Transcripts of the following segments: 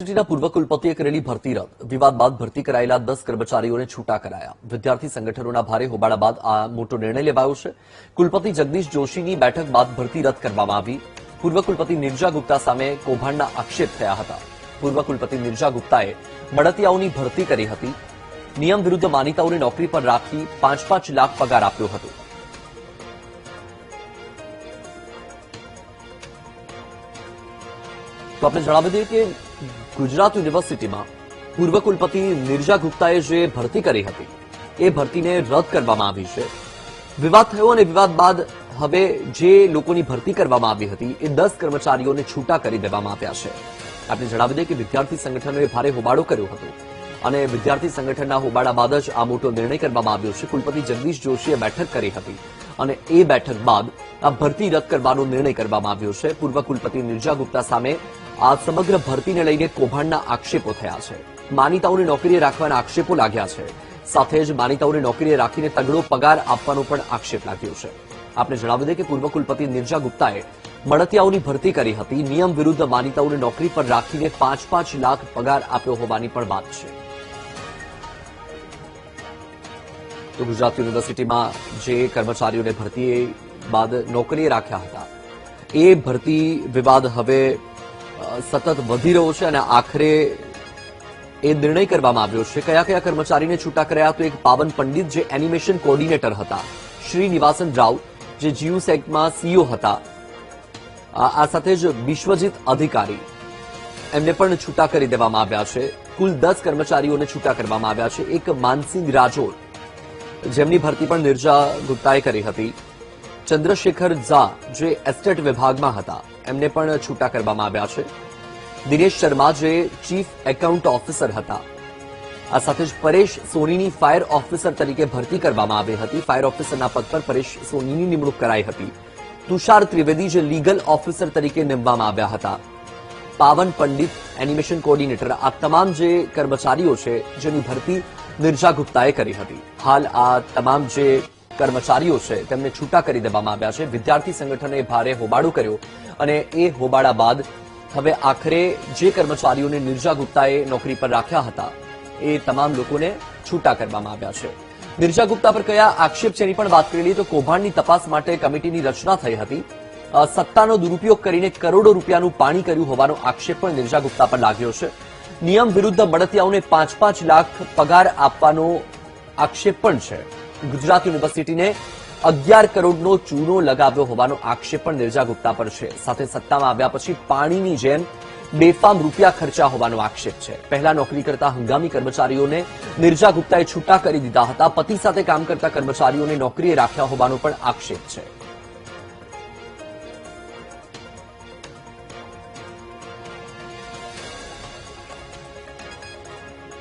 યુનિવર્સિટીના પૂર્વ કુલપતિએ કરેલી ભરતી રદ વિવાદ બાદ ભરતી કરાયેલા 10 કર્મચારીઓને છૂટા કરાયા। વિદ્યાર્થી સંગઠનોના ભારે હોબાળા બાદ આ મોટો નિર્ણય લેવાયો છે। કુલપતિ જગદીશ જોશીની બેઠક બાદ ભરતી રદ કરવામાં આવી। પૂર્વ કુલપતિ નિર્જા ગુપ્તા સામે કૌભાંડના આક્ષેપ થયા હતા। પૂર્વ કુલપતિ નિર્જા ગુપ્તાએ મળતિયાઓની ભરતી કરી હતી। નિયમ વિરુદ્ધ માનીતાઓને નોકરી પર રાખી 5-5 લાખ પગાર આપ્યો હતો। તો આપણે જણાવી દઈએ કે ગુજરાત યુનિવર્સિટીમાં પૂર્વ કુલપતિ નિર્જા ગુપ્તાએ જે ભરતી કરી હતી એ ભરતીને રદ કરવામાં આવી છે। વિવાદ થયો અને વિવાદ બાદ હવે જે લોકોની ભરતી કરવામાં આવી હતી એ 10 કર્મચારીઓને છૂટા કરી દેવામાં આવ્યા છે। આપણે જણાવી દઈએ કે વિદ્યાર્થી સંગઠનોએ ભારે હોબાળો કર્યો હતો અને વિદ્યાર્થી સંગઠનના હોબાળા બાદ જ આ મોટો નિર્ણય કરવામાં આવ્યો છે। કુલપતિ જગદીશ જોશીએ બેઠક કરી હતી અને એ બેઠક બાદ આ ભરતી રદ કરવાનો નિર્ણય કરવામાં આવ્યો છે। પૂર્વ કુલપતિ નિર્જા ગુપ્તા સામે આ સમગ્ર ભરતીને લઈને કૌભાંડના આક્ષેપો થયા છે। માનીતાઓને નોકરીએ રાખવાના આક્ષેપો લાગ્યા છે। સાથે જ માનીતાઓને નોકરીએ રાખીને તગડો પગાર આપવાનો પણ આક્ષેપ લાગ્યો છે। આપણે જણાવી દઈએ કે પૂર્વ કુલપતિ નિર્જા ગુપ્તાએ મળતિયાઓની ભરતી કરી હતી। નિયમ વિરુદ્ધ માનીતાઓને નોકરી પર રાખીને 5-5 લાખ પગાર આપ્યો હોવાની પણ વાત છે। તો ગુજરાત યુનિવર્સિટીમાં જે કર્મચારીઓને ભરતી બાદ નોકરીએ રાખ્યા હતા એ ભરતી વિવાદ હવે સતત વધી રહ્યો છે અને આખરે એ નિર્ણય કરવામાં આવ્યો છે। કયા કયા કર્મચારીને છૂટા કર્યા? તો એક પાવન પંડિત જે એનિમેશન કોર્ડિનેટર હતા, શ્રીનિવાસન રાવ જે જીયુ સેગમાં સીઈઓ હતા, આ સાથે જ વિશ્વજીત અધિકારી એમને પણ છૂટા કરી દેવામાં આવ્યા છે। કુલ 10 કર્મચારીઓને છૂટા કરવામાં આવ્યા છે। એક માનસિંહ રાજોર જેમની ભરતી પણ નિર્જા ગુપ્તાએ કરી હતી, ચંદ્રશેખર ઝા જે એસ્ટેટ વિભાગમાં હતા એમને પણ છૂટા કરવામાં આવ્યા છે। દિનેશ શર્મા જે ચીફ એકાઉન્ટ ઓફિસર હતા, આ સાથે જ પરેશ સોનીની ફાયર ઓફિસર તરીકે ભરતી કરવામાં આવી હતી। ફાયર ઓફિસરના પદ પર પરેશ સોનીની નિમણૂક કરાઈ હતી। તુષાર ત્રિવેદી જે લીગલ ઓફિસર તરીકે નિમવામાં આવ્યા હતા। પાવન પંડિત એનિમેશન કોર્ડિનેટર, આ તમામ જે કર્મચારીઓ છે જેની ભરતી નિર્જા ગુપ્તાએ કરી હતી। હાલ આ તમામ જે કર્મચારીઓ છે તેમને છૂટા કરી દેવામાં આવ્યા છે। વિદ્યાર્થી સંગઠને ભારે હોબાળો કર્યો અને એ હોબાળા બાદ હવે આખરે જે કર્મચારીઓને નિર્જા ગુપ્તાએ નોકરી પર રાખ્યા હતા એ તમામ લોકોને છૂટા કરવામાં આવ્યા છે। નિર્જા ગુપ્તા પર કયા આક્ષેપ છે એની પણ વાત કરી લઈએ તો કૌભાંડની તપાસ માટે કમિટીની રચના થઈ હતી। સત્તાનો દુરુપયોગ કરીને કરોડો રૂપિયાનું પાણી કર્યું હોવાનો આક્ષેપ પણ નિર્જા ગુપ્તા પર લાગ્યો છે। નિયમ વિરુદ્ધ મળતિયાઓને 5-5 લાખ પગાર આપવાનો આક્ષેપ પણ છે। ગુજરાત યુનિવર્સિટીને 11 કરોડનો ચૂનો લગાવ્યો હોવાનો આક્ષેપ પણ નિર્જા ગુપ્તા પર છે। સાથે સત્તામાં આવ્યા પછી પાણીની જેમ બેફામ રૂપિયા ખર્ચા હોવાનો આક્ષેપ છે। પહેલા નોકરી કરતા હંગામી કર્મચારીઓને નિર્જા ગુપ્તાએ છૂટા કરી દીધા હતા। પતિ સાથે કામ કરતા કર્મચારીઓને નોકરીએ રાખ્યા હોવાનો પણ આક્ષેપ છે।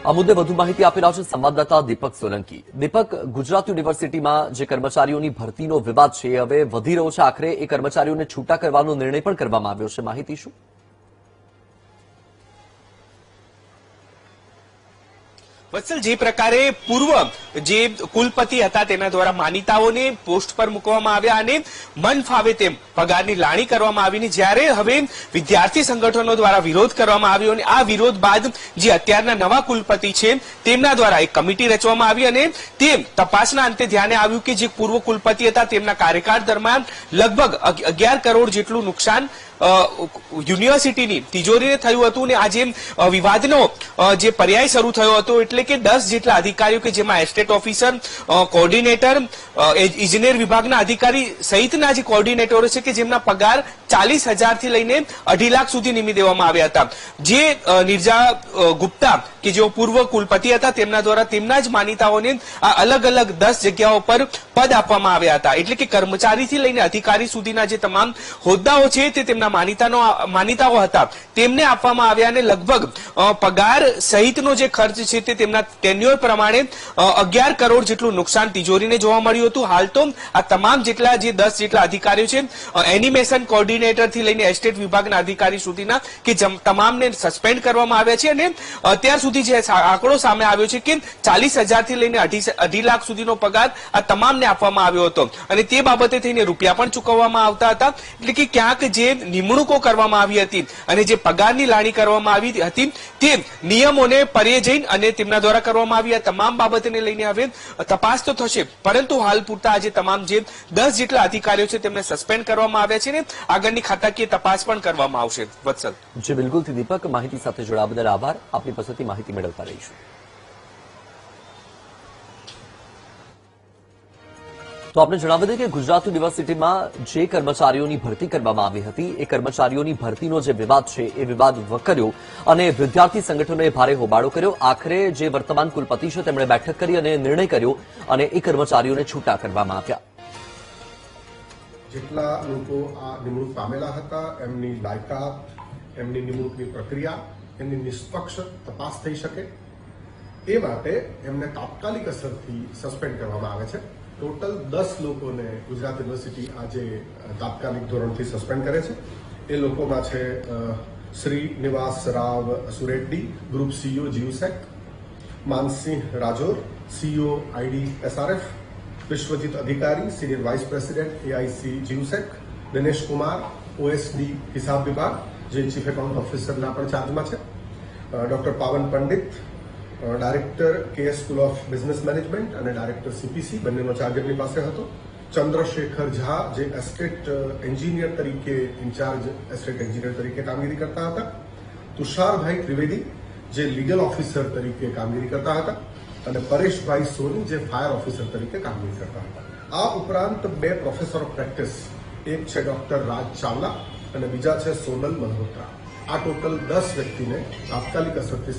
આ મુદ્દે વધુ માહિતી આપી રહ્યા છે સંવાદદાતા દીપક સોલંકી। દીપક, ગુજરાત યુનિવર્સિટીમાં જે કર્મચારીઓની ભરતીનો વિવાદ છે હવે વધી રહ્યો છે, આખરે એ કર્મચારીઓને છૂટા કરવાનો નિર્ણય પણ કરવામાં આવ્યો છે, માહિતી શું? વત્સલ, જે પ્રકારે પૂર્વ જે કુલપતિ હતા તેના દ્વારા માનીતાઓને પોસ્ટ પર મૂકવામાં આવ્યા અને મન ફાવે તેમ પગારની લાણી કરવામાં આવીને જ્યારે હવે વિદ્યાર્થી સંગઠનો દ્વારા વિરોધ કરવામાં આવ્યો અને આ વિરોધ બાદ જે અત્યારના નવા કુલપતિ છે તેમના દ્વારા એક કમિટી રચવામાં આવી અને તે તપાસના અંતે ધ્યાને આવ્યું કે જે પૂર્વ કુલપતિ હતા તેમના કાર્યકાળ દરમિયાન લગભગ 11 કરોડ જેટલું નુકસાન યુનિવર્સિટીની તિજોરીને થયું હતું અને આજે વિવાદનો જે પર્યાય શરૂ થયો હતો એટલે કે 10 જેટલા અધિકારીઓ કે જેમાં એસ્ટેટ ઓફિસર, કોર્ડિનેટર, ઇજનેર વિભાગના અધિકારી સહિતના જે કોર્ડિનેટરો છે કે જેમના પગાર 40,000 થી લઈને 2.5 લાખ સુધી નિમી દેવામાં આવ્યા હતા। જે નિર્જા ગુપ્તા કે જેઓ પૂર્વ કુલપતિ હતા તેમના દ્વારા તેમના જ માનીતાઓને અલગ અલગ 10 જગ્યાઓ પર પદ આપવામાં આવ્યા હતા। એટલે કે કર્મચારીથી લઈને અધિકારી સુધીના જે તમામ હોદ્દાઓ છે તે તેમના માનીતાઓ હતા તેમને આપવામાં આવ્યા અને લગભગ પગાર સહિતનો જે ખર્ચ છે તે તેમના ટેન્યુઅર પ્રમાણે 11 કરોડ જેટલું નુકસાન તિજોરીને જોવા મળ્યું હતું। હાલ તો આ તમામ જેટલા જે 10 જેટલા અધિકારીઓ છે એનિમેશન કોર્ડિનેટર કોર્ડિનેટરથી લઈને એસ્ટેટ વિભાગના અધિકારી સુધીના કે તમામને સસ્પેન્ડ કરવામાં આવ્યા છે અને અત્યાર સુધી જે આંકડો સામે આવ્યો છે કે 40,000 થી લઈને 2.5 લાખ સુધીનો પગાર આ તમામને આપવામાં આવ્યો હતો અને તે બાબતે થઈને રૂપિયા પણ ચૂકવવામાં આવતા હતા. એટલે કે ક્યાંક જે નિમણૂકો કરવામાં આવી હતી અને જે પગારની લાણી કરવામાં આવી હતી તે નિયમોને પરે જઈને અને તેમના દ્વારા કરવામાં આવી આ તમામ બાબતને લઈને હવે તપાસ તો થશે, પરંતુ હાલ પૂરતા આજે તમામ જે 10 જેટલા અધિકારીઓ છે તેમને સસ્પેન્ડ કરવામાં આવ્યા છે ને આગળની ખાતાકીય તપાસ પણ કરવામાં આવશે. વત્સલ. જી બિલકુલથી દીપક, માહિતી સાથે જોડાવા બદલ આભાર. આપની પાસેથી માહિતી મેળવતા રહીશું. તો આપણે જણાવી દઈએ કે ગુજરાત યુનિવર્સિટીમાં જે કર્મચારીઓની ભરતી કરવામાં આવી હતી એ કર્મચારીઓની ભરતીનો જે વિવાદ છે એ વિવાદ વકર્યો અને વિદ્યાર્થી સંગઠનોએ ભારે હોબાળો કર્યો. આખરે જે વર્તમાન કુલપતિ છે તેમણે બેઠક કરી અને નિર્ણય કર્યો અને એ કર્મચારીઓને છૂટા કરવામાં આવ્યા. જેટલા લોકો આ નિમણૂક પામેલા હતા એમની લાયકાત, એમની નિમણૂકની પ્રક્રિયા, એમની નિષ્પક્ષ તપાસ થઈ શકે એ માટે એમને તાત્કાલિક અસરથી સસ્પેન્ડ કરવામાં આવે છે. ટોટલ 10 લોકોને ગુજરાત યુનિવર્સિટી આજે તાત્કાલિક ધોરણથી સસ્પેન્ડ કરે છે. એ લોકોમાં છે Srinivas Rao Sureddy, group CEO GUSEC, Mansingh Rajor, CEO ID SRF, Vishwajit Adhikari, senior vice president AIC GUSEC, Dinesh Kumar OSD હિસાબ વિભાગ જે ચીફ એકાઉન્ટ ઓફિસરના પણ ચાર્જમાં છે, ડોક્ટર પાવન Pandit director KS school of business management અને ડાયરેક્ટર સીપીસી બંનેનો ચાર્જ એમની પાસે હતો, ચંદ્રશેખર ઝા જે એસ્ટેટ એન્જિનિયર તરીકે ઇન્ચાર્જ એસ્ટેટ એન્જિનિયર તરીકે કામગીરી કરતા હતા, તુષારભાઈ ત્રિવેદી જે લીગલ ઓફિસર તરીકે કામગીરી કરતા હતા અને પરેશભાઈ સોની જે ફાયર ઓફિસર તરીકે કામગીરી કરતા હતા. આ ઉપરાંત 2 પ્રોફેસર ઓફ પ્રેક્ટિસ, એક છે ડોક્ટર રાજ ચાવલા અને બીજા છે સોનલ મલ્હોત્રા. આ ટોટલ 10 વ્યક્તિને તાત્કાલિક અસરથી